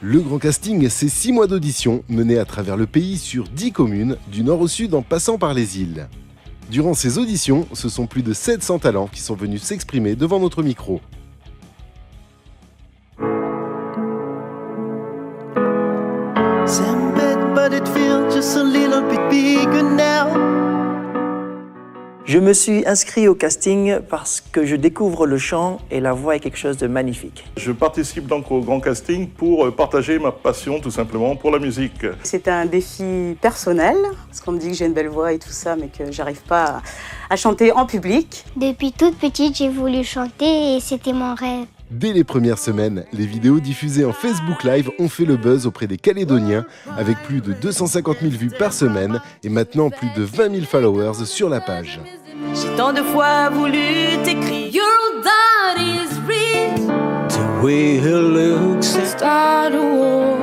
Le Grand Casting, c'est 6 mois d'audition menés à travers le pays sur 10 communes, du nord au sud en passant par les îles. Durant ces auditions, ce sont plus de 700 talents qui sont venus s'exprimer devant notre micro. Je me suis inscrit au casting parce que je découvre le chant et la voix est quelque chose de magnifique. Je participe donc au Grand Casting pour partager ma passion tout simplement pour la musique. C'est un défi personnel, parce qu'on me dit que j'ai une belle voix et tout ça, mais que j'arrive pas à chanter en public. Depuis toute petite, j'ai voulu chanter et c'était mon rêve. Dès les premières semaines, les vidéos diffusées en Facebook Live ont fait le buzz auprès des Calédoniens, avec plus de 250 000 vues par semaine et maintenant plus de 20 000 followers sur la page. J'ai tant de fois voulu t'écrire Your dad is real. The way he looks, Start a war.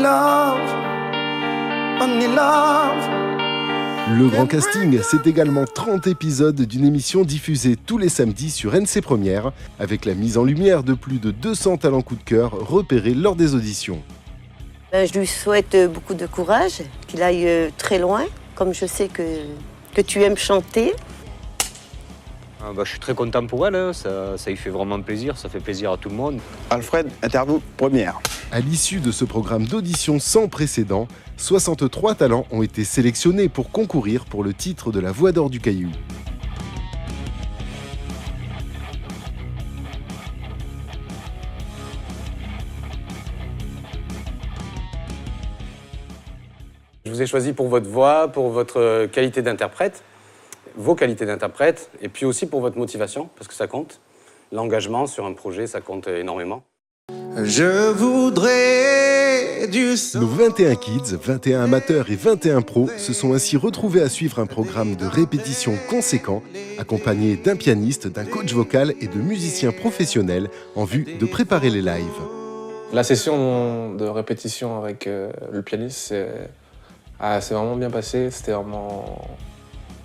love, only love. Le Grand Casting, c'est également 30 épisodes d'une émission diffusée tous les samedis sur NC Première, avec la mise en lumière de plus de 200 talents coup de cœur repérés lors des auditions. Je lui souhaite beaucoup de courage, qu'il aille très loin, comme je sais que tu aimes chanter. Je suis très content pour elle, hein. Ça lui fait vraiment plaisir, ça fait plaisir à tout le monde. Alfred, interview première. À l'issue de ce programme d'audition sans précédent, 63 talents ont été sélectionnés pour concourir pour le titre de la Voix d'Or du Caillou. Je vous ai choisi pour votre voix, pour votre qualité d'interprète, vos qualités d'interprète, et puis aussi pour votre motivation, parce que ça compte. L'engagement sur un projet, ça compte énormément. Je voudrais du sang. Nos 21 kids, 21 amateurs et 21 pros se sont ainsi retrouvés à suivre un programme de répétition conséquent, accompagné d'un pianiste, d'un coach vocal et de musiciens professionnels en vue de préparer les lives. La session de répétition avec le pianiste, c'est vraiment bien passé. C'était vraiment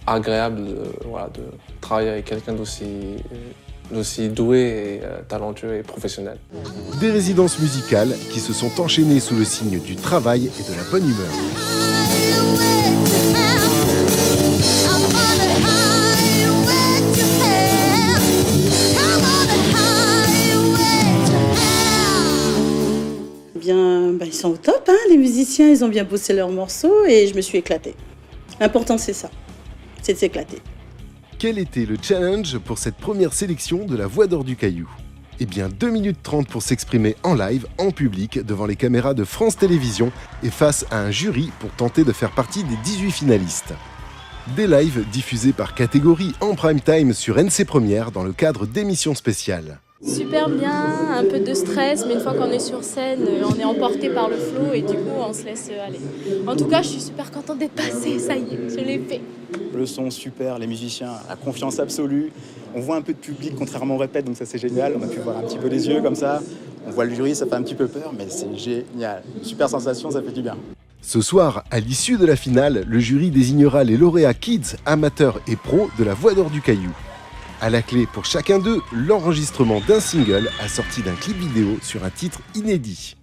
agréable de travailler avec quelqu'un d'aussi doué et talentueux et professionnel. Des résidences musicales qui se sont enchaînées sous le signe du travail et de la bonne humeur. Ils sont au top, hein, les musiciens, ils ont bien bossé leurs morceaux et je me suis éclatée. L'important c'est ça, c'est de s'éclater. Quel était le challenge pour cette première sélection de la Voix d'Or du Caillou ? Eh bien 2 minutes 30 pour s'exprimer en live, en public, devant les caméras de France Télévisions et face à un jury pour tenter de faire partie des 18 finalistes. Des lives diffusés par catégorie en prime time sur NC Première dans le cadre d'émissions spéciales. Super bien, un peu de stress, mais une fois qu'on est sur scène, on est emporté par le flow et du coup on se laisse aller. En tout cas, je suis super contente d'être passée, ça y est, je l'ai fait. Le son super, les musiciens, la confiance absolue. On voit un peu de public contrairement au répète, donc ça c'est génial. On a pu voir un petit peu les yeux comme ça. On voit le jury, ça fait un petit peu peur, mais c'est génial. Super sensation, ça fait du bien. Ce soir, à l'issue de la finale, le jury désignera les lauréats kids, amateurs et pros de la Voix d'Or du Caillou. À la clé pour chacun d'eux, l'enregistrement d'un single assorti d'un clip vidéo sur un titre inédit.